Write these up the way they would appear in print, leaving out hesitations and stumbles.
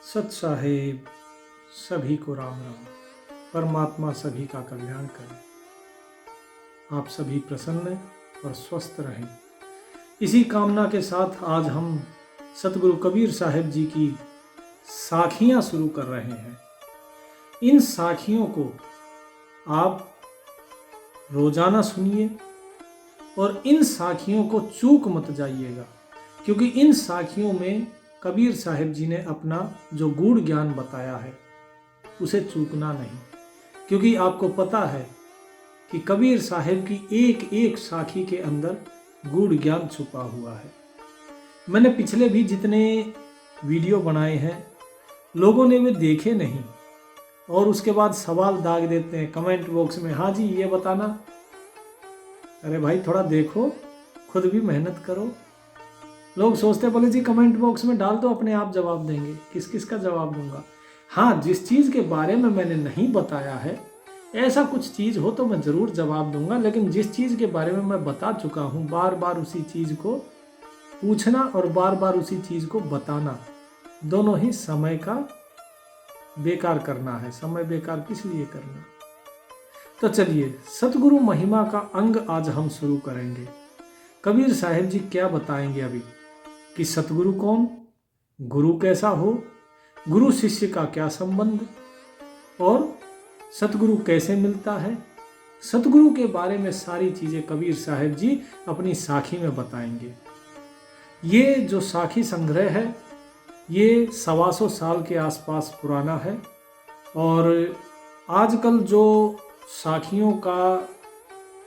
सत साहेब सभी को राम राम। परमात्मा सभी का कल्याण करे। आप सभी प्रसन्न और स्वस्थ रहें, इसी कामना के साथ आज हम सतगुरु कबीर साहिब जी की साखियां शुरू कर रहे हैं। इन साखियों को आप रोजाना सुनिए और इन साखियों को चूक मत जाइएगा, क्योंकि इन साखियों में कबीर साहिब जी ने अपना जो गूढ़ ज्ञान बताया है उसे चूकना नहीं, क्योंकि आपको पता है कि कबीर साहिब की एक एक साखी के अंदर गूढ़ ज्ञान छुपा हुआ है। मैंने पिछले भी जितने वीडियो बनाए हैं लोगों ने वे देखे नहीं और उसके बाद सवाल दाग देते हैं कमेंट बॉक्स में, हाँ जी ये बताना। अरे भाई थोड़ा देखो, खुद भी मेहनत करो। लोग सोचते बोले जी कमेंट बॉक्स में डाल दो, अपने आप जवाब देंगे। किस किस का जवाब दूंगा? हाँ, जिस चीज़ के बारे में मैंने नहीं बताया है ऐसा कुछ चीज़ हो तो मैं ज़रूर जवाब दूंगा, लेकिन जिस चीज़ के बारे में मैं बता चुका हूँ बार बार उसी चीज़ को पूछना और बार बार उसी चीज़ को बताना, दोनों ही समय का बेकार करना है। समय बेकार किस लिए करना? तो चलिए सतगुरु महिमा का अंग आज हम शुरू करेंगे। कबीर साहिब जी क्या बताएंगे अभी कि सतगुरु कौन, गुरु कैसा हो, गुरु शिष्य का क्या संबंध और सतगुरु कैसे मिलता है। सतगुरु के बारे में सारी चीज़ें कबीर साहिब जी अपनी साखी में बताएंगे। ये जो साखी संग्रह है ये 125 साल के आसपास पुराना है और आजकल जो साखियों का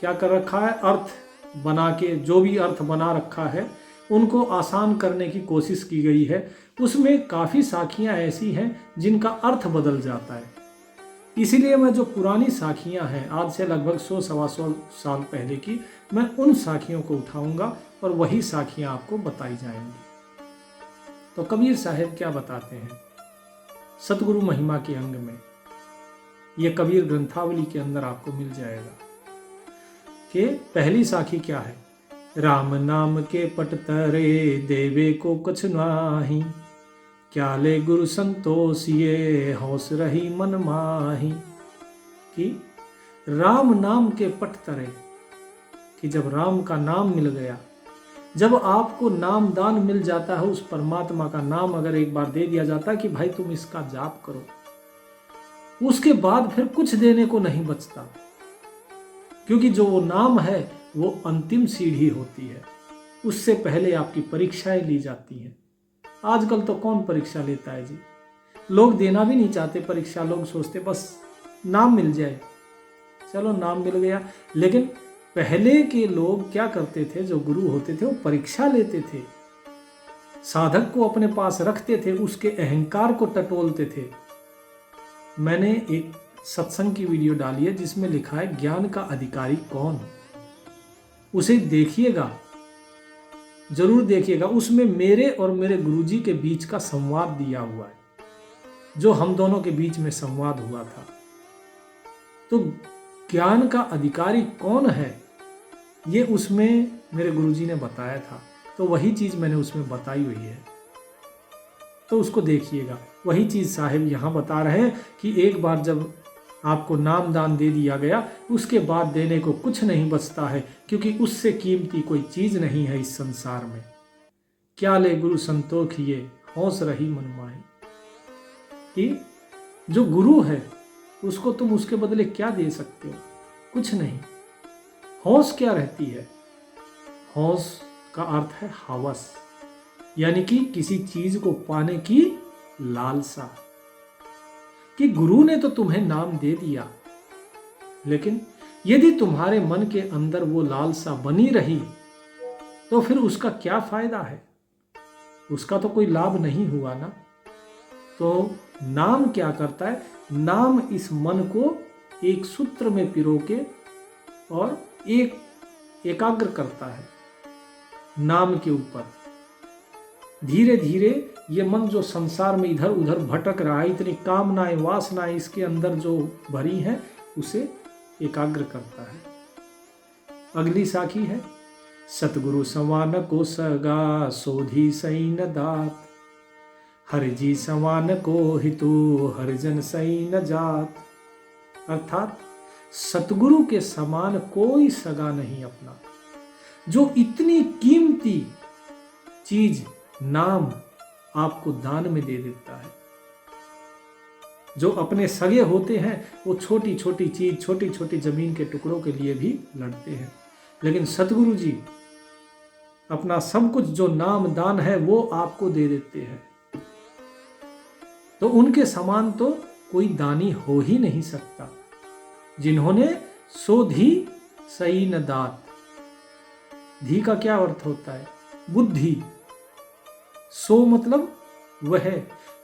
क्या कर रखा है, अर्थ बना के जो भी अर्थ बना रखा है उनको आसान करने की कोशिश की गई है। उसमें काफ़ी साखियाँ ऐसी हैं जिनका अर्थ बदल जाता है। इसीलिए मैं जो पुरानी साखियाँ हैं आज से लगभग 100-125 साल पहले की, मैं उन साखियों को उठाऊंगा और वही साखियाँ आपको बताई जाएंगी। तो कबीर साहिब क्या बताते हैं सतगुरु महिमा के अंग में, ये कबीर ग्रंथावली के अंदर आपको मिल जाएगा कि पहली साखी क्या है। राम नाम के पट तरे देवे को कुछ नाही, क्या ले गुरु संतोष ये हौस रही मन माही। कि राम नाम के पट तरे, कि जब राम का नाम मिल गया, जब आपको नाम दान मिल जाता है, उस परमात्मा का नाम अगर एक बार दे दिया जाता है कि भाई तुम इसका जाप करो, उसके बाद फिर कुछ देने को नहीं बचता, क्योंकि जो वो नाम है वो अंतिम सीढ़ी होती है। उससे पहले आपकी परीक्षाएं ली जाती हैं। आजकल तो कौन परीक्षा लेता है जी, लोग देना भी नहीं चाहते परीक्षा। लोग सोचते बस नाम मिल जाए, चलो नाम मिल गया। लेकिन पहले के लोग क्या करते थे, जो गुरु होते थे वो परीक्षा लेते थे, साधक को अपने पास रखते थे, उसके अहंकार को टटोलते थे। मैंने एक सत्संग की वीडियो डाली है जिसमें लिखा है ज्ञान का अधिकारी कौन, उसे देखिएगा, जरूर देखिएगा। उसमें मेरे और मेरे गुरुजी के बीच का संवाद दिया हुआ है, जो हम दोनों के बीच में संवाद हुआ था। तो ज्ञान का अधिकारी कौन है ये उसमें मेरे गुरुजी ने बताया था, तो वही चीज मैंने उसमें बताई हुई है, तो उसको देखिएगा। वही चीज साहिब यहाँ बता रहे हैं कि एक बार जब आपको नाम दान दे दिया गया, उसके बाद देने को कुछ नहीं बचता है, क्योंकि उससे कीमती कोई चीज नहीं है इस संसार में। क्या ले गुरु संतोष ये हौस रही मन माही। कि जो गुरु है उसको तुम उसके बदले क्या दे सकते हो? कुछ नहीं। हौस क्या रहती है? हौस का अर्थ है हवस, यानी कि किसी चीज को पाने की लालसा। कि गुरु ने तो तुम्हें नाम दे दिया, लेकिन यदि तुम्हारे मन के अंदर वो लालसा बनी रही तो फिर उसका क्या फायदा है? उसका तो कोई लाभ नहीं हुआ ना। तो नाम क्या करता है? नाम इस मन को एक सूत्र में पिरो के और एकाग्र करता है नाम के ऊपर। धीरे धीरे ये मन जो संसार में इधर उधर भटक रहा है, इतनी कामनाएं वासनाएं इसके अंदर जो भरी हैं, उसे एकाग्र करता है। अगली साखी है सतगुरु समान को सगा सोधी सही न दात, हरि जी समान को हितु हरिजन सही न जात। अर्थात सतगुरु के समान कोई सगा नहीं अपना, जो इतनी कीमती चीज नाम आपको दान में दे देता है। जो अपने सगे होते हैं वो छोटी छोटी चीज, छोटी छोटी जमीन के टुकड़ों के लिए भी लड़ते हैं, लेकिन सतगुरु जी अपना सब कुछ जो नाम दान है वो आपको दे देते हैं। तो उनके समान तो कोई दानी हो ही नहीं सकता। जिन्होंने सो धी सही न दात। धी का क्या अर्थ होता है? बुद्धि। सो मतलब वह,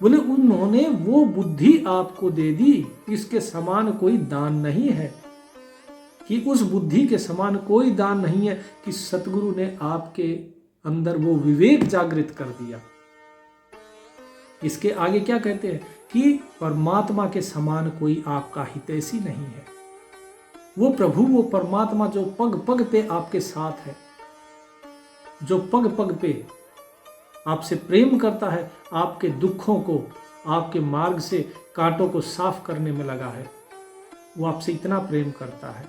बोले उन्होंने वो बुद्धि आपको दे दी, इसके समान कोई दान नहीं है, कि उस बुद्धि के समान कोई दान नहीं है कि सतगुरु ने आपके अंदर वो विवेक जागृत कर दिया। इसके आगे क्या कहते हैं कि परमात्मा के समान कोई आपका हितैषी नहीं है। वो प्रभु, वो परमात्मा जो पग पग पे आपके साथ है, जो पग पग पे आपसे प्रेम करता है, आपके दुखों को, आपके मार्ग से कांटों को साफ करने में लगा है, वो आपसे इतना प्रेम करता है,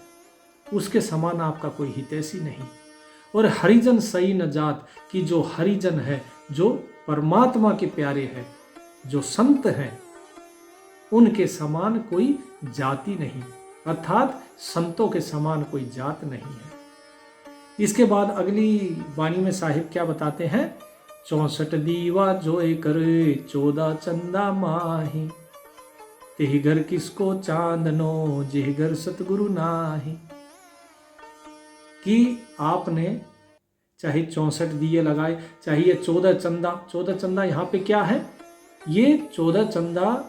उसके समान आपका कोई हितैषी नहीं। और हरिजन सही न जात, कि जो हरिजन है, जो परमात्मा के प्यारे हैं, जो संत हैं, उनके समान कोई जाति नहीं, अर्थात संतों के समान कोई जात नहीं है। इसके बाद अगली वाणी में साहिब क्या बताते हैं? 64 दीवा जो करे 14 चंदा माही, तेहि घर किसको चांदनो जेहि घर सतगुरु नाही। कि आपने चाहे 64 दिए लगाए, चाहे ये 14 चंदा, 14 चंदा यहाँ पे क्या है? ये 14 चंदा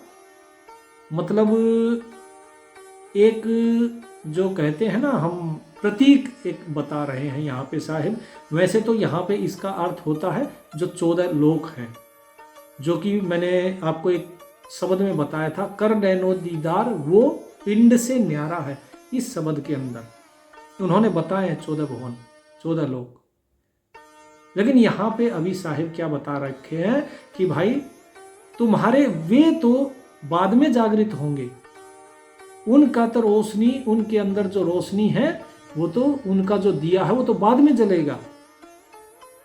मतलब एक जो कहते हैं ना, हम प्रतीक एक बता रहे हैं यहाँ पे साहिब। वैसे तो यहाँ पे इसका अर्थ होता है जो 14 लोक हैं, जो कि मैंने आपको एक शब्द में बताया था, कर नैनो दीदार वो पिंड से न्यारा है। इस शब्द के अंदर उन्होंने बताए 14 भुवन, 14 लोक। लेकिन यहाँ पे अभी साहिब क्या बता रखे हैं कि भाई तुम्हारे वे तो बाद में जागृत होंगे, उनका तो रोशनी, उनके अंदर जो रोशनी है वो तो, उनका जो दिया है वो तो बाद में जलेगा,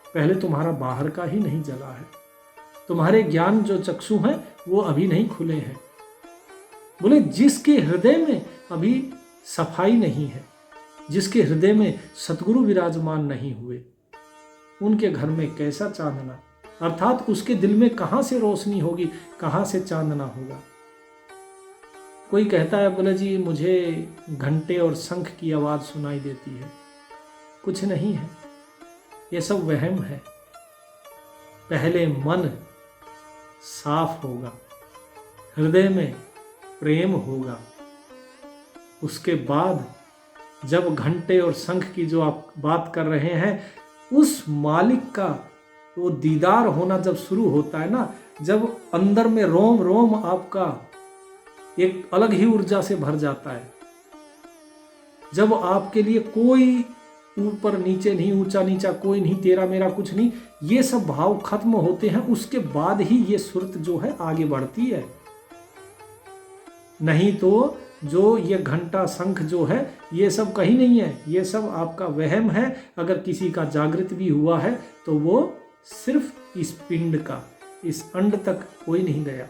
पहले तुम्हारा बाहर का ही नहीं जला है। तुम्हारे ज्ञान जो चक्षु हैं वो अभी नहीं खुले हैं। बोले जिसके हृदय में अभी सफाई नहीं है, जिसके हृदय में सतगुरु विराजमान नहीं हुए, उनके घर में कैसा चांदना, अर्थात उसके दिल में कहां से रोशनी होगी, कहां से चांदना होगा। कोई कहता है बोले जी मुझे घंटे और शंख की आवाज सुनाई देती है, कुछ नहीं है, ये सब वहम है। पहले मन साफ होगा, हृदय में प्रेम होगा, उसके बाद जब घंटे और शंख की जो आप बात कर रहे हैं, उस मालिक का वो दीदार होना जब शुरू होता है ना, जब अंदर में रोम रोम आपका एक अलग ही ऊर्जा से भर जाता है, जब आपके लिए कोई ऊपर नीचे नहीं, ऊंचा नीचा कोई नहीं, तेरा मेरा कुछ नहीं, ये सब भाव खत्म होते हैं, उसके बाद ही ये सुरत जो है आगे बढ़ती है। नहीं तो जो ये घंटा शंख जो है ये सब कहीं नहीं है, ये सब आपका वहम है। अगर किसी का जागृत भी हुआ है तो वो सिर्फ इस पिंड का, इस अंड तक कोई नहीं गया,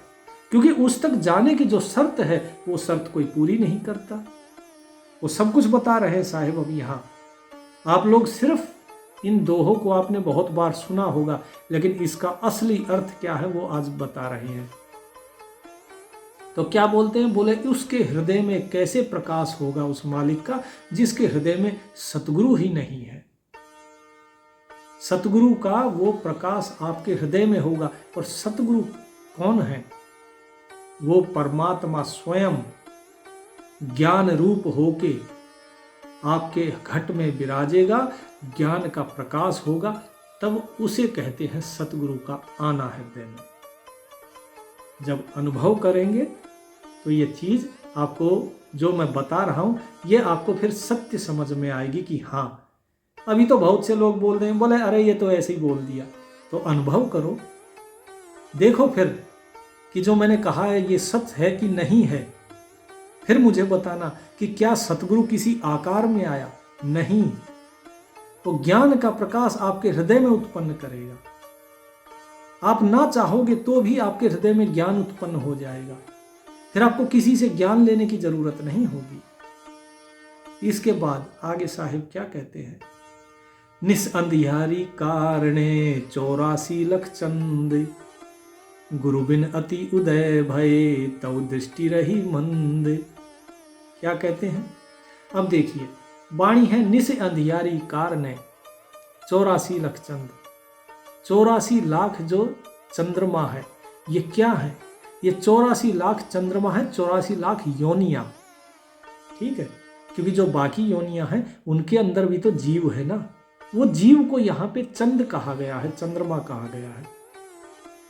क्योंकि उस तक जाने की जो शर्त है वो शर्त कोई पूरी नहीं करता। वो सब कुछ बता रहे हैं साहिब। अब यहाँ आप लोग सिर्फ इन दोहों को आपने बहुत बार सुना होगा, लेकिन इसका असली अर्थ क्या है वो आज बता रहे हैं। तो क्या बोलते हैं? बोले उसके हृदय में कैसे प्रकाश होगा उस मालिक का जिसके हृदय में सतगुरु ही नहीं है। सतगुरु का वो प्रकाश आपके हृदय में होगा। और सतगुरु कौन है? वो परमात्मा स्वयं ज्ञान रूप होके आपके घट में विराजेगा, ज्ञान का प्रकाश होगा, तब उसे कहते हैं सतगुरु का आना हृदय में। जब अनुभव करेंगे तो ये चीज आपको जो मैं बता रहा हूं ये आपको फिर सत्य समझ में आएगी कि हाँ, अभी तो बहुत से लोग बोल रहे हैं, बोले अरे ये तो ऐसे ही बोल दिया। तो अनुभव करो, देखो फिर कि जो मैंने कहा है ये सच है कि नहीं है। फिर मुझे बताना कि क्या सतगुरु किसी आकार में आया? नहीं, वो ज्ञान का प्रकाश आपके हृदय में उत्पन्न करेगा। आप ना चाहोगे तो भी आपके हृदय में ज्ञान उत्पन्न हो जाएगा। फिर आपको किसी से ज्ञान लेने की जरूरत नहीं होगी। इसके बाद आगे साहिब क्या कहते हैं? निस अंधियारी कारणे 84 लख चंद, गुरु बिन अति उदय भय तव दृष्टि रही मंद। क्या कहते हैं? अब देखिए, वाणी है निस अंधियारी कारणे 84 लख चंद। 84 लाख जो चंद्रमा है, ये क्या है? ये 84 लाख चंद्रमा है, 84 लाख योनियां। ठीक है, क्योंकि जो बाकी योनियां हैं उनके अंदर भी तो जीव है ना। वो जीव को यहाँ पे चंद कहा गया है, चंद्रमा कहा गया है।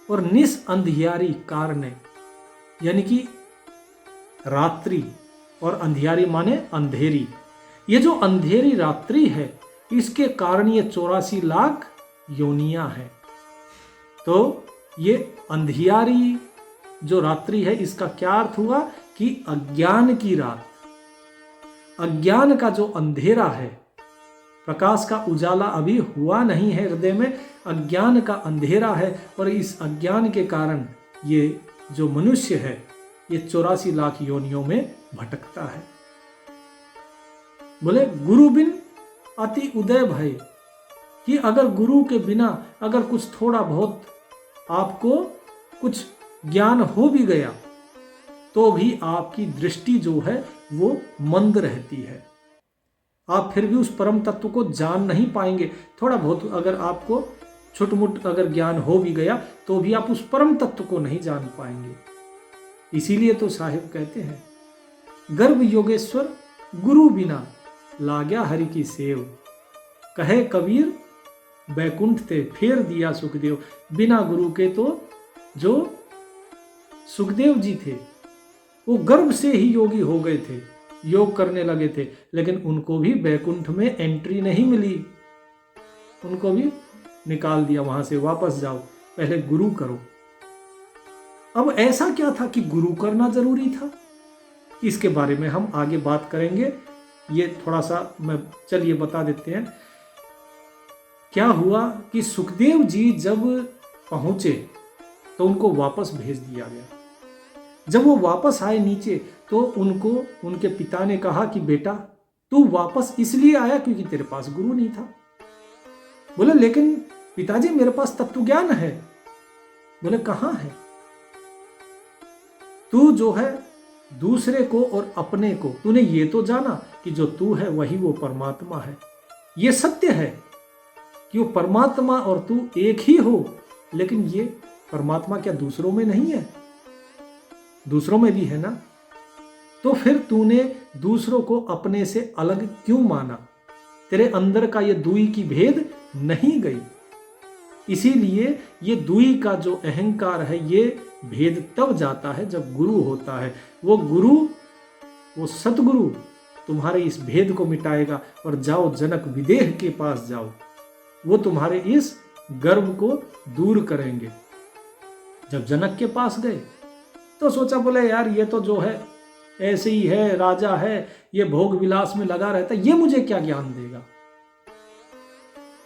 और निस अंधियारी कारणे यानी कि रात्रि, और अंधियारी माने अंधेरी। ये जो अंधेरी रात्रि है इसके कारण ये 84 लाख योनियां हैं। तो ये अंधियारी जो रात्रि है इसका क्या अर्थ हुआ कि अज्ञान की रात, अज्ञान का जो अंधेरा है, प्रकाश का उजाला अभी हुआ नहीं है हृदय में, अज्ञान का अंधेरा है। और इस अज्ञान के कारण ये जो मनुष्य है ये 84 लाख योनियों में भटकता है। बोले गुरु बिन अति उदय भय, कि अगर गुरु के बिना अगर कुछ थोड़ा बहुत आपको कुछ ज्ञान हो भी गया तो भी आपकी दृष्टि जो है वो मंद रहती है। आप फिर भी उस परम तत्व को जान नहीं पाएंगे। थोड़ा बहुत अगर आपको छुटमुट अगर ज्ञान हो भी गया तो भी आप उस परम तत्व को नहीं जान पाएंगे। इसीलिए तो साहिब कहते हैं, गर्भ योगेश्वर गुरु बिना लाग्या हरि की सेव, कहे कबीर बैकुंठ ते फेर दिया सुखदेव। बिना गुरु के तो जो सुखदेव जी थे वो गर्भ से ही योगी हो गए थे, योग करने लगे थे, लेकिन उनको भी बैकुंठ में एंट्री नहीं मिली। उनको भी निकाल दिया वहां से, वापस जाओ, पहले गुरु करो। अब ऐसा क्या था कि गुरु करना जरूरी था? इसके बारे में हम आगे बात करेंगे। ये थोड़ा सा मैं चलिए बता देते हैं। क्या हुआ कि सुखदेव जी जब पहुंचे तो उनको वापस भेज दिया गया। जब वो वापस आए नीचे तो उनको उनके पिता ने कहा कि बेटा तू वापस इसलिए आया क्योंकि तेरे पास गुरु नहीं था। बोले लेकिन पिताजी मेरे पास तत्व ज्ञान है। बोले कहां है? तू जो है दूसरे को और अपने को, तूने ये तो जाना कि जो तू है वही वो परमात्मा है। ये सत्य है कि वो परमात्मा और तू एक ही हो, लेकिन ये परमात्मा क्या दूसरों में नहीं है? दूसरों में भी है ना। तो फिर तूने दूसरों को अपने से अलग क्यों माना? तेरे अंदर का ये दुई की भेद नहीं गई। इसीलिए ये दुई का जो अहंकार है ये भेद तब जाता है जब गुरु होता है। वो गुरु, वो सतगुरु तुम्हारे इस भेद को मिटाएगा। और जाओ जनक विदेह के पास जाओ, वो तुम्हारे इस गर्व को दूर करेंगे। जब जनक के पास गए तो सोचा, बोले यार ये तो जो है ऐसे ही है, राजा है, ये भोग विलास में लगा रहता है, ये मुझे क्या ज्ञान देगा।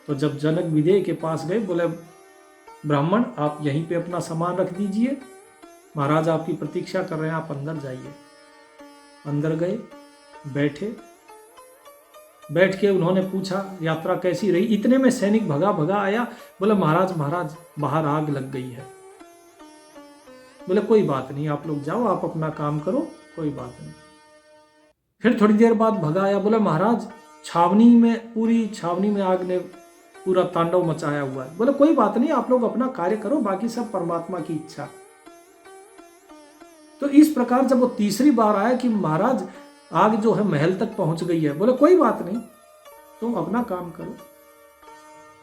तो जब जनक विदेह के पास गए, बोले ब्राह्मण आप यहीं पे अपना सामान रख दीजिए, महाराज आपकी प्रतीक्षा कर रहे हैं, आप अंदर जाइए। अंदर गए, बैठे। बैठ के उन्होंने पूछा यात्रा कैसी रही। इतने में सैनिक भगा भगा आया। बोले महाराज महाराज बाहर आग लग गई है। बोले कोई बात नहीं, आप लोग जाओ, आप अपना काम करो, कोई बात नहीं। फिर थोड़ी देर बाद भगा आया। बोले महाराज छावनी में, पूरी छावनी में आग ने पूरा तांडव मचाया हुआ है। बोले कोई बात नहीं, आप लोग अपना कार्य करो, बाकी सब परमात्मा की इच्छा। तो इस प्रकार जब वो तीसरी बार आया कि महाराज आग जो है महल तक पहुंच गई है। बोले कोई बात नहीं, तुम अपना काम करो।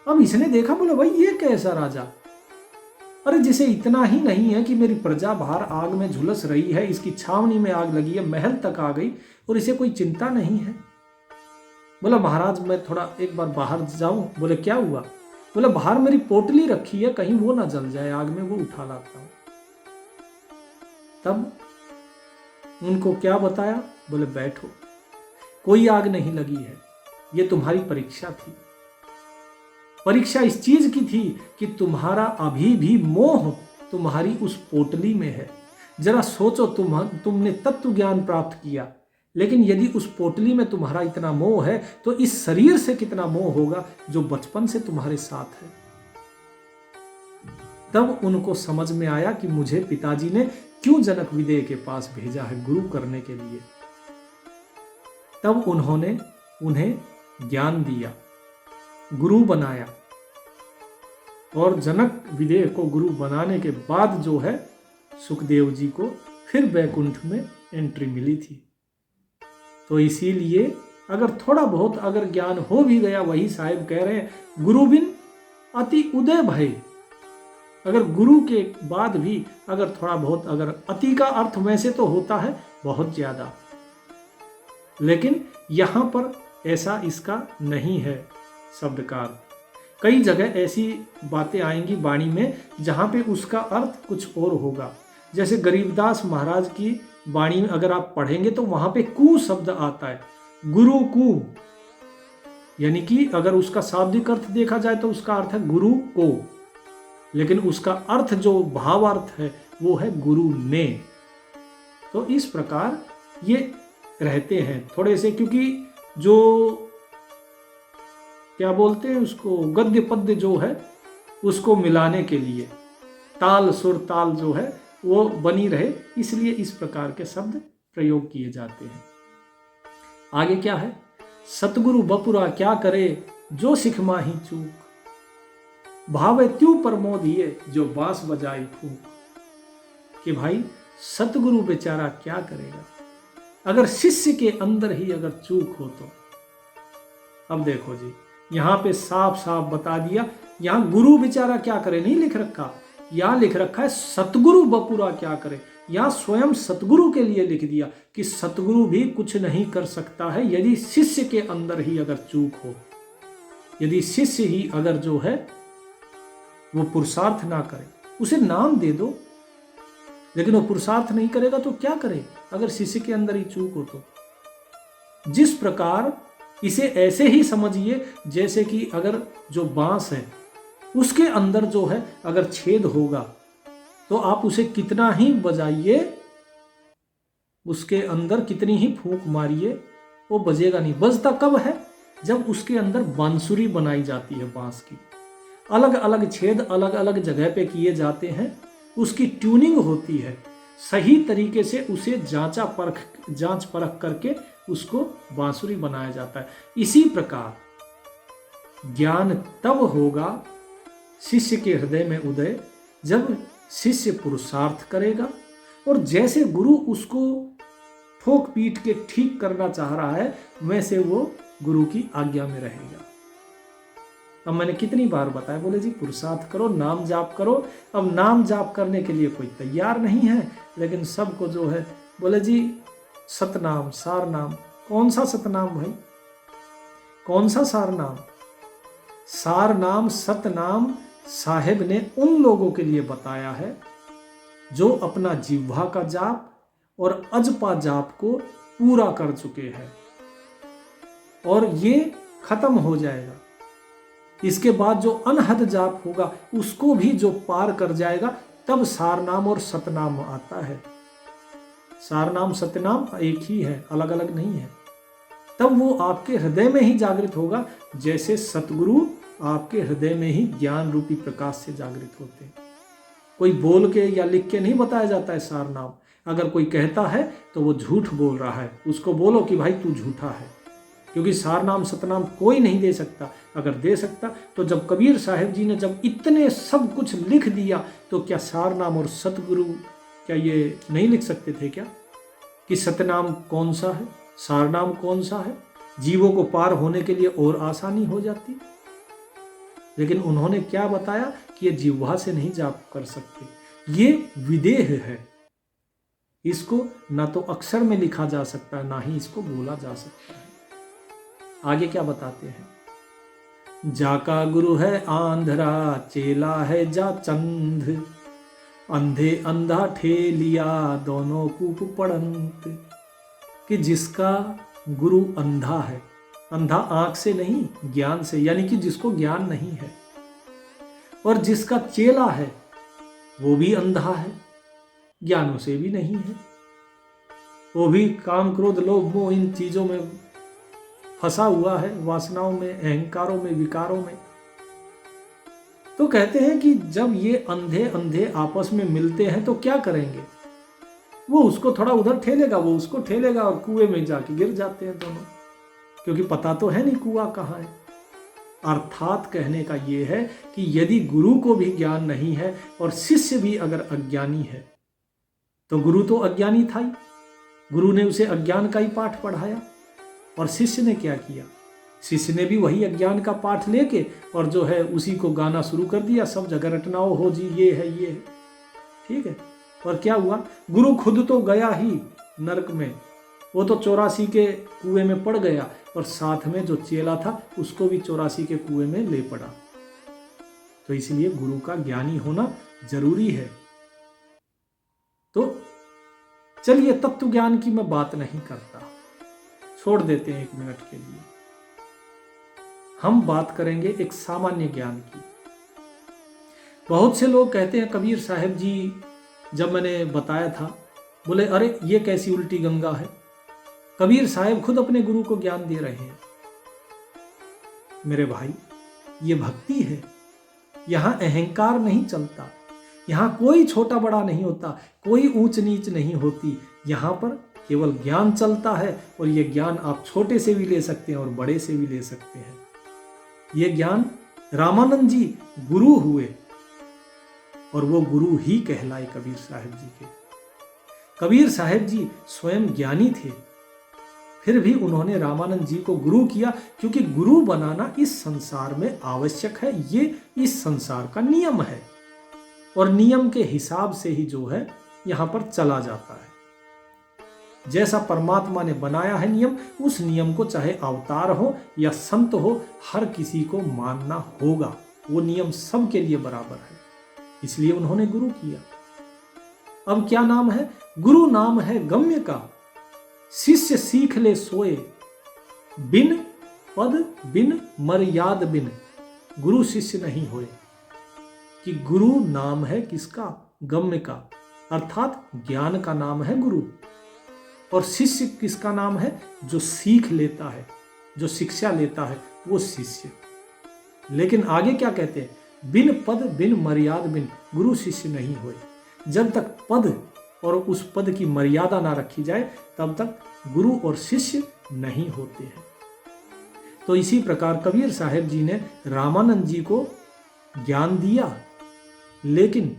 अब इसने देखा, बोले भाई ये कैसा राजा, अरे जिसे इतना ही नहीं है कि मेरी प्रजा बाहर आग में झुलस रही है, इसकी छावनी में आग लगी है, महल तक आ गई और इसे कोई चिंता नहीं है। बोला महाराज मैं थोड़ा एक बार बाहर जाऊं। बोले क्या हुआ? बोले बाहर मेरी पोटली रखी है, कहीं वो ना जल जाए आग में, वो उठा लाता हूं। तब उनको क्या बताया? बोले बैठो, कोई आग नहीं लगी है, ये तुम्हारी परीक्षा थी। परीक्षा इस चीज की थी कि तुम्हारा अभी भी मोह तुम्हारी उस पोटली में है। जरा सोचो, तुमने तत्व ज्ञान प्राप्त किया, लेकिन यदि उस पोटली में तुम्हारा इतना मोह है तो इस शरीर से कितना मोह होगा जो बचपन से तुम्हारे साथ है। तब उनको समझ में आया कि मुझे पिताजी ने क्यों जनक विदेह के पास भेजा है गुरु करने के लिए। तब उन्होंने उन्हें ज्ञान दिया, गुरु बनाया, और जनक विदेह को गुरु बनाने के बाद जो है सुखदेव जी को फिर बैकुंठ में एंट्री मिली थी। तो इसीलिए अगर थोड़ा बहुत अगर ज्ञान हो भी गया, वही साहिब कह रहे हैं गुरु बिन अति उदय भय। अगर गुरु के बाद भी अगर थोड़ा बहुत, अगर अति का अर्थ वैसे तो होता है बहुत ज्यादा, लेकिन यहां पर ऐसा इसका नहीं है शब्द का अर्थ। कई जगह ऐसी बातें आएंगी वाणी में जहां पे उसका अर्थ कुछ और होगा। जैसे गरीबदास महाराज की वाणी में अगर आप पढ़ेंगे तो वहां पे कु शब्द आता है, गुरु कु, यानी कि अगर उसका शाब्दिक अर्थ देखा जाए तो उसका अर्थ है गुरु को, लेकिन उसका अर्थ जो भावार्थ है वो है गुरु ने। तो इस प्रकार ये रहते हैं थोड़े से, क्योंकि जो क्या बोलते हैं उसको, गद्य पद्य जो है उसको मिलाने के लिए ताल सुर ताल जो है वो बनी रहे, इसलिए इस प्रकार के शब्द प्रयोग किए जाते हैं। आगे क्या है? सतगुरु बपुरा क्या करे जो सिख माही चूक, भावे त्यू प्रमोदिये जो बांस बजाई फूक। कि भाई सतगुरु बेचारा क्या करेगा अगर शिष्य के अंदर ही अगर चूक हो तो। अब देखो जी, यहां पे साफ साफ बता दिया, यहां गुरु बेचारा क्या करे नहीं लिख रखा, यहां लिख रखा है सतगुरु बपुरा क्या करे। यहां स्वयं सतगुरु के लिए लिख दिया कि सतगुरु भी कुछ नहीं कर सकता है यदि शिष्य के अंदर ही अगर चूक हो, यदि शिष्य ही अगर जो है वो पुरुषार्थ ना करे। उसे नाम दे दो, लेकिन वो पुरुषार्थ नहीं करेगा तो क्या करे अगर शिष्य के अंदर ही चूक हो तो। जिस प्रकार इसे ऐसे ही समझिए जैसे कि अगर जो बांस है उसके अंदर जो है अगर छेद होगा तो आप उसे कितना ही बजाइए, उसके अंदर कितनी ही फूंक मारिए वो बजेगा नहीं। बजता कब है? जब उसके अंदर बांसुरी बनाई जाती है बांस की, अलग अलग छेद अलग अलग जगह पे किए जाते हैं, उसकी ट्यूनिंग होती है, सही तरीके से उसे जांच परख करके उसको बांसुरी बनाया जाता है। इसी प्रकार ज्ञान तब होगा शिष्य के हृदय में उदय जब शिष्य पुरुषार्थ करेगा, और जैसे गुरु उसको ठोक पीट के ठीक करना चाह रहा है वैसे वो गुरु की आज्ञा में रहेगा। अब मैंने कितनी बार बताया, बोले जी पुरुषार्थ करो, नाम जाप करो। अब नाम जाप करने के लिए कोई तैयार नहीं है, लेकिन सबको जो है बोले जी सतनाम सार नाम। कौन सा सतनाम भाई, कौन सा सार नाम? सार नाम सतनाम साहेब ने उन लोगों के लिए बताया है जो अपना जिह्वा का जाप और अजपा जाप को पूरा कर चुके हैं, और ये खत्म हो जाएगा। इसके बाद जो अनहद जाप होगा उसको भी जो पार कर जाएगा तब सारनाम और सतनाम आता है। सारनाम सतनाम एक ही है, अलग अलग नहीं है। तब वो आपके हृदय में ही जागृत होगा, जैसे सतगुरु आपके हृदय में ही ज्ञान रूपी प्रकाश से जागृत होते हैं। कोई बोल के या लिख के नहीं बताया जाता है सारनाम। अगर कोई कहता है तो वो झूठ बोल रहा है, उसको बोलो कि भाई तू झूठा है, क्योंकि सारनाम सतनाम कोई नहीं दे सकता। अगर दे सकता तो जब कबीर साहिब जी ने जब इतने सब कुछ लिख दिया तो क्या सारनाम और सतगुरु क्या ये नहीं लिख सकते थे क्या, कि सतनाम कौन सा है, सारनाम कौन सा है, जीवों को पार होने के लिए और आसानी हो जाती। लेकिन उन्होंने क्या बताया कि ये जिह्वा से नहीं जाप कर सकते, ये विदेह है, इसको ना तो अक्षर में लिखा जा सकता है ना ही इसको बोला जा सकता है। आगे क्या बताते हैं? जाका गुरु है आंधरा, चेला है जा चंद, अंधे अंधा ठेलिया दोनों कूप पड़ंत, कि जिसका गुरु अंधा है, अंधा आंख से नहीं ज्ञान से, यानी कि जिसको ज्ञान नहीं है, और जिसका चेला है वो भी अंधा है, ज्ञानों से भी नहीं है, वो भी काम क्रोध लोभ मोह इन चीजों में फंसा हुआ है, वासनाओं में, अहंकारों में, विकारों में। तो कहते हैं कि जब ये अंधे अंधे आपस में मिलते हैं तो क्या करेंगे, वो उसको थोड़ा उधर ठेलेगा, वो उसको ठेलेगा, और कुएं में जाके गिर जाते हैं दोनों, क्योंकि पता तो है नहीं कुआं कहाँ है। अर्थात कहने का ये है कि यदि गुरु को भी ज्ञान नहीं है और शिष्य भी अगर अज्ञानी है, तो गुरु तो अज्ञानी था ही, गुरु ने उसे अज्ञान का ही पाठ पढ़ाया, और शिष्य ने क्या किया, शिष्य ने भी वही अज्ञान का पाठ लेके और जो है उसी को गाना शुरू कर दिया, सब जगह रटनाओ हो जी, ये है ये है, ठीक है। और क्या हुआ, गुरु खुद तो गया ही नरक में, वो तो 84 के कुएं में पड़ गया, और साथ में जो चेला था उसको भी 84 के कुएं में ले पड़ा। तो इसलिए गुरु का ज्ञानी होना जरूरी है। तो चलिए, तत्व ज्ञान की मैं बात नहीं करता, छोड़ देते हैं 1 मिनट के लिए। हम बात करेंगे एक सामान्य ज्ञान की। बहुत से लोग कहते हैं, कबीर साहब जी जब मैंने बताया था, बोले अरे ये कैसी उल्टी गंगा है, कबीर साहब खुद अपने गुरु को ज्ञान दे रहे हैं। मेरे भाई, ये भक्ति है, यहां अहंकार नहीं चलता, यहां कोई छोटा बड़ा नहीं होता, कोई ऊंच नीच नहीं होती, यहां पर केवल ज्ञान चलता है, और ये ज्ञान आप छोटे से भी ले सकते हैं और बड़े से भी ले सकते हैं। ये ज्ञान रामानंद जी गुरु हुए, और वो गुरु ही कहलाए कबीर साहब जी के। कबीर साहब जी स्वयं ज्ञानी थे, फिर भी उन्होंने रामानंद जी को गुरु किया, क्योंकि गुरु बनाना इस संसार में आवश्यक है, ये इस संसार का नियम है, और नियम के हिसाब से ही जो है यहां पर चला जाता है। जैसा परमात्मा ने बनाया है नियम, उस नियम को चाहे अवतार हो या संत हो, हर किसी को मानना होगा, वो नियम सबके लिए बराबर है, इसलिए उन्होंने गुरु किया। अब क्या नाम है, गुरु नाम है गम्य का, शिष्य सीख ले सोए, बिन पद बिन मर्याद बिन, गुरु शिष्य नहीं होए। कि गुरु नाम है किसका, गम्य का, अर्थात ज्ञान का नाम है गुरु, और शिष्य किसका नाम है, जो सीख लेता है, जो शिक्षा लेता है, वो शिष्य। लेकिन आगे क्या कहते हैं, बिन पद बिन मर्याद बिन, गुरु शिष्य नहीं होए। जब तक पद और उस पद की मर्यादा ना रखी जाए, तब तक गुरु और शिष्य नहीं होते हैं। तो इसी प्रकार कबीर साहब जी ने रामानंद जी को ज्ञान दिया, लेकिन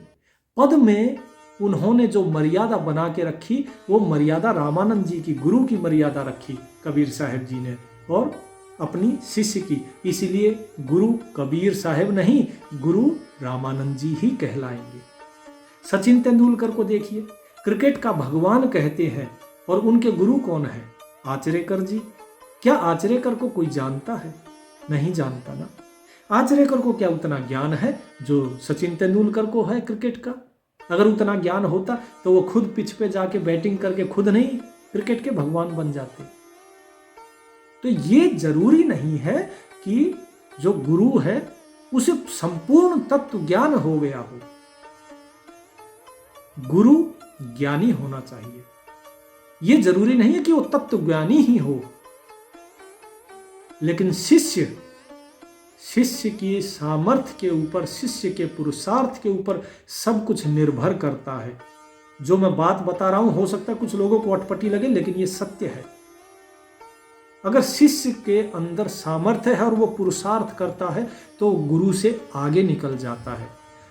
पद में उन्होंने जो मर्यादा बना के रखी, वो मर्यादा रामानंद जी की, गुरु की मर्यादा रखी कबीर साहब जी ने, और अपनी शिष्य की। इसलिए गुरु कबीर साहब नहीं, गुरु रामानंद जी ही कहलाएंगे। सचिन तेंदुलकर को देखिए, क्रिकेट का भगवान कहते हैं, और उनके गुरु कौन है, आचरेकर जी। क्या आचरेकर को कोई जानता है, नहीं जानता ना। आचरेकर को क्या उतना ज्ञान है जो सचिन तेंदुलकर को है क्रिकेट का? अगर उतना ज्ञान होता तो वो खुद पिच पे जाके बैटिंग करके खुद नहीं क्रिकेट के भगवान बन जाते। तो ये जरूरी नहीं है कि जो गुरु है उसे संपूर्ण तत्व ज्ञान हो गया हो। गुरु ज्ञानी होना चाहिए, ये जरूरी नहीं है कि वो तत्व ज्ञानी ही हो। लेकिन शिष्य के सामर्थ्य के ऊपर, शिष्य के पुरुषार्थ के ऊपर सब कुछ निर्भर करता है। जो मैं बात बता रहा हूं, हो सकता है कुछ लोगों को अटपटी लगे, लेकिन ये सत्य है। अगर शिष्य के अंदर सामर्थ्य है और वो पुरुषार्थ करता है, तो गुरु से आगे निकल जाता है।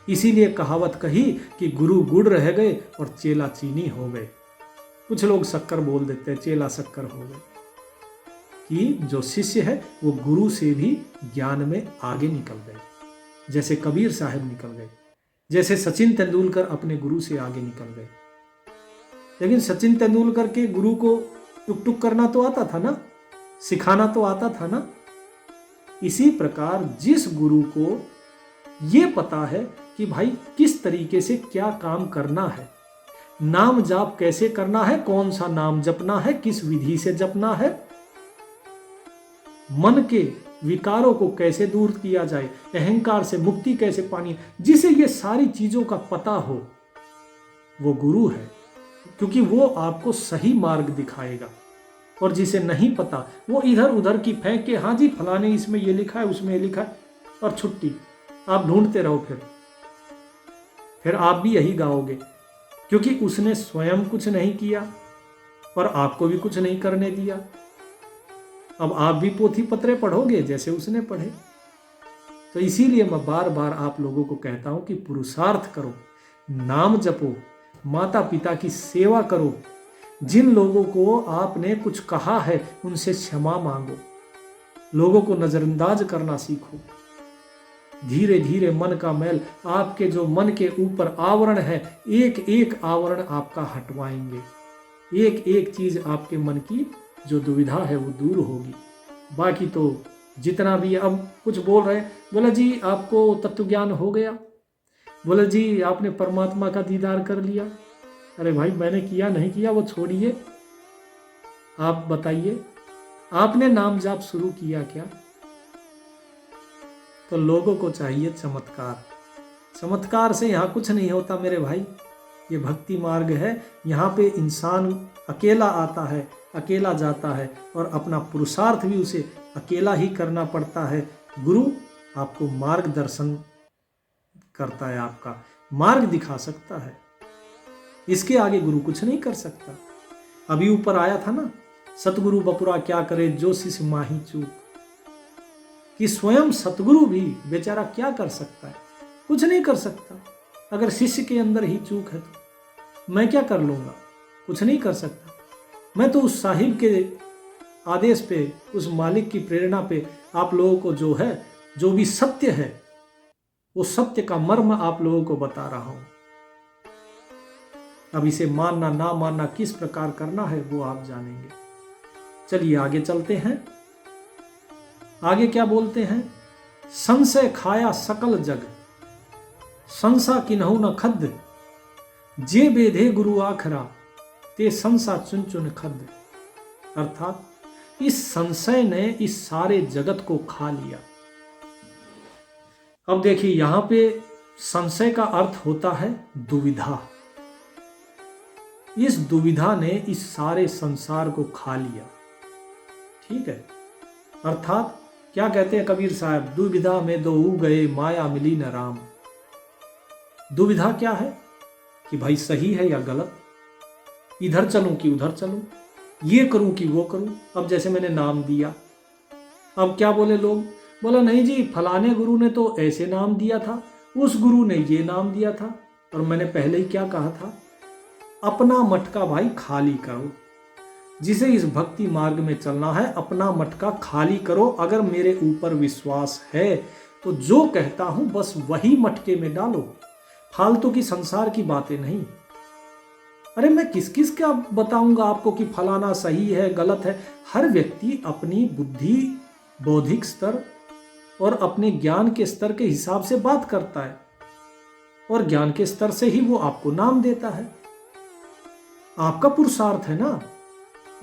इसीलिए कहावत कही कि गुरु गुड़ रह गए और चेला चीनी हो गए। कुछ लोग शक्कर बोल देते हैं, चेला शक्कर हो गए, कि जो शिष्य है वो गुरु से भी ज्ञान में आगे निकल गए, जैसे कबीर साहब निकल गए, जैसे सचिन तेंदुलकर अपने गुरु से आगे निकल गए। लेकिन सचिन तेंदुलकर के गुरु को टुक टुक करना तो आता था ना, सिखाना तो आता था ना। इसी प्रकार जिस गुरु को ये पता है कि भाई किस तरीके से क्या काम करना है, नाम जाप कैसे करना है, कौन सा नाम जपना है, किस विधि से जपना है, मन के विकारों को कैसे दूर किया जाए, अहंकार से मुक्ति कैसे पानी है। जिसे ये सारी चीजों का पता हो वो गुरु है, क्योंकि वो आपको सही मार्ग दिखाएगा। और जिसे नहीं पता वो इधर उधर की फेंक के, हाँ जी फलाने इसमें ये लिखा है, उसमें ये लिखा है, और छुट्टी, आप ढूंढते रहो। फिर आप भी यही गाओगे, क्योंकि उसने स्वयं कुछ नहीं किया और आपको भी कुछ नहीं करने दिया। अब आप भी पोथी पत्रे पढ़ोगे जैसे उसने पढ़े। तो इसीलिए मैं बार बार आप लोगों को कहता हूं कि पुरुषार्थ करो, नाम जपो, माता पिता की सेवा करो, जिन लोगों को आपने कुछ कहा है उनसे क्षमा मांगो, लोगों को नजरअंदाज करना सीखो। धीरे धीरे मन का मैल, आपके जो मन के ऊपर आवरण है, एक एक आवरण आपका हटवाएंगे। एक एक चीज आपके मन की जो दुविधा है वो दूर होगी। बाकी तो जितना भी, अब कुछ बोल रहे, बोला जी आपको तत्व ज्ञान हो गया, बोला जी आपने परमात्मा का दीदार कर लिया। अरे भाई मैंने किया नहीं किया वो छोड़िए, आप बताइए आपने नाम जाप शुरू किया क्या? तो लोगों को चाहिए चमत्कार। चमत्कार से यहाँ कुछ नहीं होता मेरे भाई। ये भक्ति मार्ग है, यहाँ पे इंसान अकेला आता है, अकेला जाता है, और अपना पुरुषार्थ भी उसे अकेला ही करना पड़ता है। गुरु आपको मार्गदर्शन करता है, आपका मार्ग दिखा सकता है, इसके आगे गुरु कुछ नहीं कर सकता। अभी ऊपर आया था ना, सतगुरु बपुरा क्या करे जो शिष्य माही चूक, कि स्वयं सतगुरु भी बेचारा क्या कर सकता है? कुछ नहीं कर सकता। अगर शिष्य के अंदर ही चूक है तो मैं क्या कर लूंगा? कुछ नहीं कर सकता। मैं तो उस साहिब के आदेश पे, उस मालिक की प्रेरणा पे आप लोगों को जो है, जो भी सत्य है, वो सत्य का मर्म आप लोगों को बता रहा हूं। अब इसे मानना ना मानना, किस प्रकार करना है, वो आप जानेंगे। चलिए आगे चलते हैं। आगे क्या बोलते हैं? संशय खाया सकल जग, संसा किन्हु न खद, जे बेधे गुरु आखरा, ते संसा चुन चुन खद। अर्थात इस संशय ने इस सारे जगत को खा लिया। अब देखिए यहां पे संशय का अर्थ होता है दुविधा। इस दुविधा ने इस सारे संसार को खा लिया। ठीक है, अर्थात क्या कहते हैं कबीर साहब, दुविधा में दो गए माया मिली न राम। दुविधा क्या है कि भाई सही है या गलत, इधर चलूं कि उधर चलूं, ये करूं कि वो करूं। अब जैसे मैंने नाम दिया, अब क्या बोले लोग, बोला नहीं जी फलाने गुरु ने तो ऐसे नाम दिया था, उस गुरु ने ये नाम दिया था। और मैंने पहले ही क्या कहा था, अपना मटका भाई खाली करो। जिसे इस भक्ति मार्ग में चलना है, अपना मटका खाली करो। अगर मेरे ऊपर विश्वास है तो जो कहता हूं बस वही मटके में डालो, फालतू की संसार की बातें नहीं। अरे मैं किस किस का बताऊंगा आपको कि फलाना सही है गलत है। हर व्यक्ति अपनी बुद्धि, बौद्धिक स्तर और अपने ज्ञान के स्तर के हिसाब से बात करता है, और ज्ञान के स्तर से ही वो आपको नाम देता है। आपका पुरुषार्थ है ना,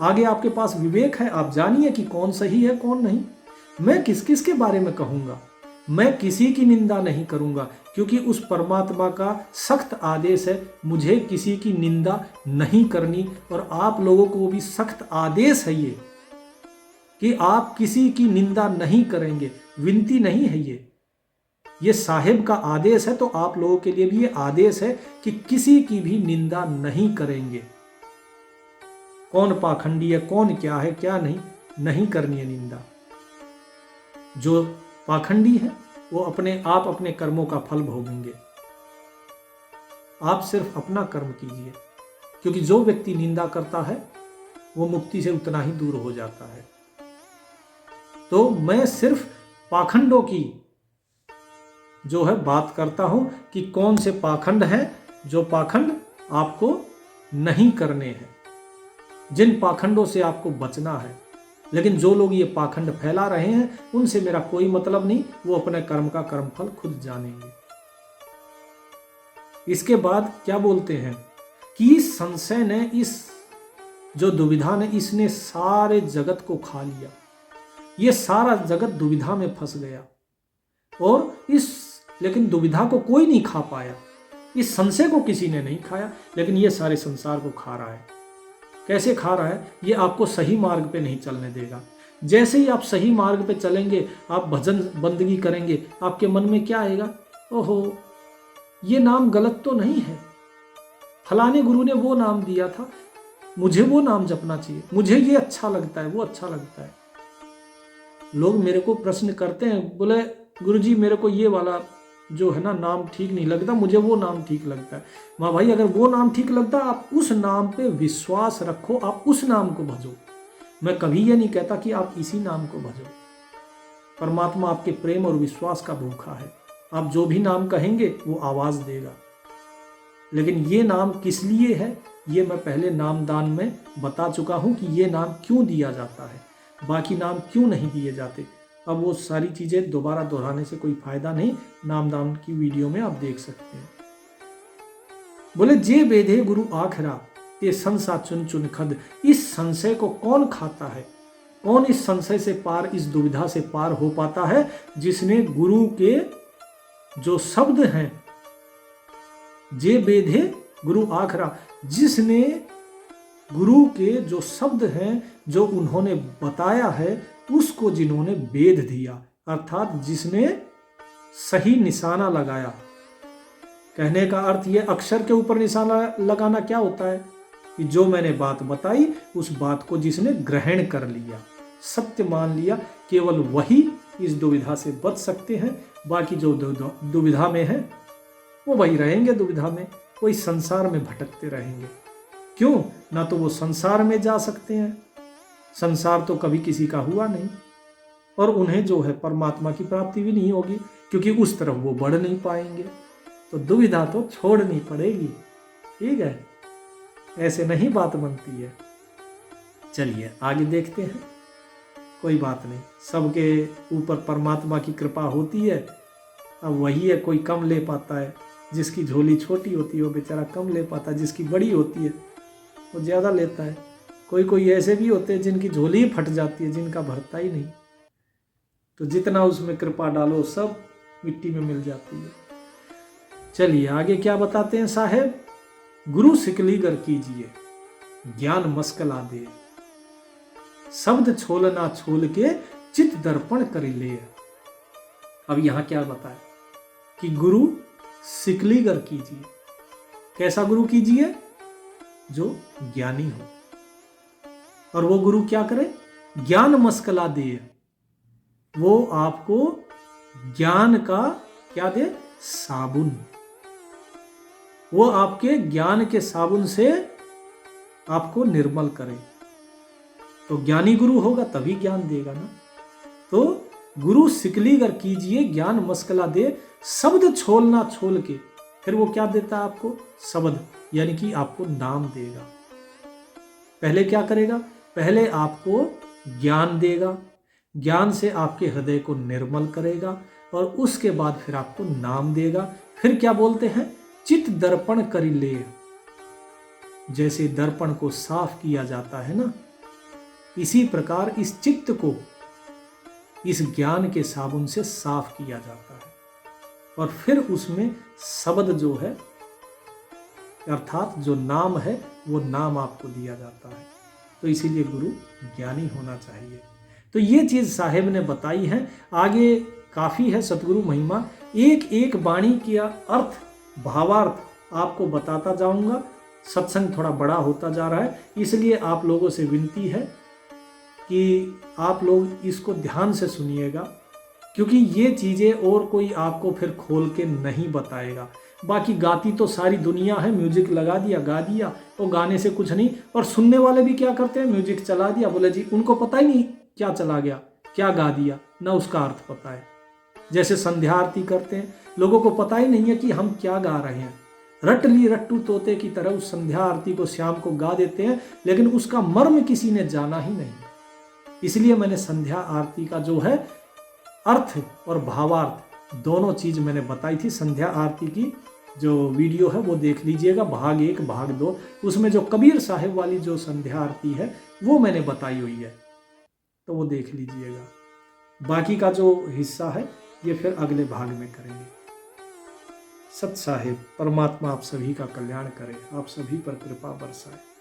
आगे आपके पास विवेक है, आप जानिए कि कौन सही है कौन नहीं। मैं किस किस के बारे में कहूंगा, मैं किसी की निंदा नहीं करूंगा, क्योंकि उस परमात्मा का सख्त आदेश है मुझे किसी की निंदा नहीं करनी। और आप लोगों को भी सख्त आदेश है ये कि आप किसी की निंदा नहीं करेंगे। विनती नहीं है ये साहिब का आदेश है। तो आप लोगों के लिए भी ये आदेश है कि किसी की भी निंदा नहीं करेंगे। कौन पाखंडी है, कौन क्या है क्या नहीं करनी है निंदा। जो पाखंडी है वो अपने कर्मों का फल भोगेंगे। आप सिर्फ अपना कर्म कीजिए, क्योंकि जो व्यक्ति निंदा करता है वो मुक्ति से उतना ही दूर हो जाता है। तो मैं सिर्फ पाखंडों की जो है बात करता हूं कि कौन से पाखंड हैं, जो पाखंड आपको नहीं करने हैं, जिन पाखंडों से आपको बचना है। लेकिन जो लोग ये पाखंड फैला रहे हैं उनसे मेरा कोई मतलब नहीं, वो अपने कर्म का कर्मफल खुद जानेंगे। इसके बाद क्या बोलते हैं कि संशय ने, इस जो दुविधा ने, इसने सारे जगत को खा लिया। ये सारा जगत दुविधा में फंस गया और लेकिन दुविधा को कोई नहीं खा पाया। इस संशय को किसी ने नहीं खाया, लेकिन ये सारे संसार को खा रहा है। कैसे खा रहा है? ये आपको सही मार्ग पे नहीं चलने देगा। जैसे ही आप सही मार्ग पे चलेंगे, आप भजन बंदगी करेंगे, आपके मन में क्या आएगा? ओहो, ये नाम गलत तो नहीं है, फलाने गुरु ने वो नाम दिया था, मुझे वो नाम जपना चाहिए, मुझे ये अच्छा लगता है, वो अच्छा लगता है। लोग मेरे को प्रश्न करते हैं, बोले गुरुजी मेरे को ये वाला जो है ना नाम ठीक नहीं लगता, मुझे वो नाम ठीक लगता है। माँ भाई, अगर वो नाम ठीक लगता है, आप उस नाम पे विश्वास रखो, आप उस नाम को भजो। मैं कभी ये नहीं कहता कि आप इसी नाम को भजो। परमात्मा आपके प्रेम और विश्वास का भूखा है। आप जो भी नाम कहेंगे वो आवाज देगा। लेकिन ये नाम किस लिए है, ये मैं पहले नामदान में बता चुका हूं कि ये नाम क्यों दिया जाता है, बाकी नाम क्यों नहीं दिए जाते। अब वो सारी चीजें दोबारा दोहराने से कोई फायदा नहीं, नामदान की वीडियो में आप देख सकते हैं। बोले जे बेधे गुरु आखरा ते संसा चुन चुन खद। इस संशय को कौन खाता है? कौन इस संशय से पार, इस दुविधा से पार हो पाता है? जिसने गुरु के जो शब्द हैं, जे बेधे गुरु आखरा, जिसने गुरु के जो शब्द हैं, जो उन्होंने बताया है, उसको जिन्होंने बेध दिया, अर्थात जिसने सही निशाना लगाया। कहने का अर्थ ये, अक्षर के ऊपर निशाना लगाना क्या होता है कि जो मैंने बात बताई उस बात को जिसने ग्रहण कर लिया, सत्य मान लिया, केवल वही इस दुविधा से बच सकते हैं। बाकी जो दुविधा में है वो वही रहेंगे दुविधा में, वही संसार में भटकते रहेंगे। क्यों? ना तो वो संसार में जा सकते हैं, संसार तो कभी किसी का हुआ नहीं, और उन्हें जो है परमात्मा की प्राप्ति भी नहीं होगी, क्योंकि उस तरफ वो बढ़ नहीं पाएंगे। तो दुविधा तो छोड़नी पड़ेगी। ठीक है, ऐसे नहीं बात बनती है। चलिए आगे देखते हैं। कोई बात नहीं, सबके ऊपर परमात्मा की कृपा होती है। अब वही है, कोई कम ले पाता है, जिसकी झोली छोटी होती है वो बेचारा कम ले पाता है, जिसकी बड़ी होती है वो ज़्यादा लेता है। कोई ऐसे भी होते हैं जिनकी झोली ही फट जाती है, जिनका भरता ही नहीं। तो जितना उसमें कृपा डालो सब मिट्टी में मिल जाती है। चलिए आगे क्या बताते हैं साहेब। गुरु सिकलीगर कीजिए, ज्ञान मस्कला दे, शब्द छोल ना छोल के चित दर्पण कर ले। अब यहां क्या बताया कि गुरु सिकलीगर कीजिए। कैसा गुरु कीजिए? जो ज्ञानी हो। और वो गुरु क्या करे? ज्ञान मस्कला दे, वो आपको ज्ञान का क्या दे? साबुन। वो आपके ज्ञान के साबुन से आपको निर्मल करे। तो ज्ञानी गुरु होगा तभी ज्ञान देगा ना। तो गुरु सिकलीगर कीजिए, ज्ञान मस्कला दे, शब्द छोल ना छोल के। फिर वो क्या देता है आपको? शब्द, यानी कि आपको नाम देगा। पहले क्या करेगा? पहले आपको ज्ञान देगा, ज्ञान से आपके हृदय को निर्मल करेगा, और उसके बाद फिर आपको नाम देगा। फिर क्या बोलते हैं? चित दर्पण करी ले। जैसे दर्पण को साफ किया जाता है ना, इसी प्रकार इस चित्त को इस ज्ञान के साबुन से साफ किया जाता है, और फिर उसमें शब्द जो है, अर्थात जो नाम है, वो नाम आपको दिया जाता है। तो इसीलिए गुरु ज्ञानी होना चाहिए। तो ये चीज साहेब ने बताई है। आगे काफी है सतगुरु महिमा, एक एक वाणी का अर्थ, भावार्थ आपको बताता जाऊंगा। सत्संग थोड़ा बड़ा होता जा रहा है, इसलिए आप लोगों से विनती है कि आप लोग इसको ध्यान से सुनिएगा, क्योंकि ये चीज़ें और कोई आपको फिर खोल के नहीं बताएगा। बाकी गाती तो सारी दुनिया है, म्यूजिक लगा दिया, गा दिया, और गाने से कुछ नहीं। और सुनने वाले भी क्या करते हैं? म्यूजिक चला दिया, बोले जी, उनको पता ही नहीं क्या चला गया, क्या गा दिया, ना उसका अर्थ पता है। जैसे संध्या आरती करते हैं, लोगों को पता ही नहीं है कि हम क्या गा रहे हैं। रट ली रट्टू तोते की तरह उस संध्या आरती को शाम को गा देते हैं, लेकिन उसका मर्म किसी ने जाना ही नहीं। इसलिए मैंने संध्या आरती का जो है अर्थ और भावार्थ दोनों चीज मैंने बताई थी। संध्या आरती की जो वीडियो है वो देख लीजिएगा, भाग 1 भाग 2। उसमें जो कबीर साहिब वाली जो संध्या आरती है वो मैंने बताई हुई है, तो वो देख लीजिएगा। बाकी का जो हिस्सा है ये फिर अगले भाग में करेंगे। सत साहिब, परमात्मा आप सभी का कल्याण करे, आप सभी पर कृपा बरसाए।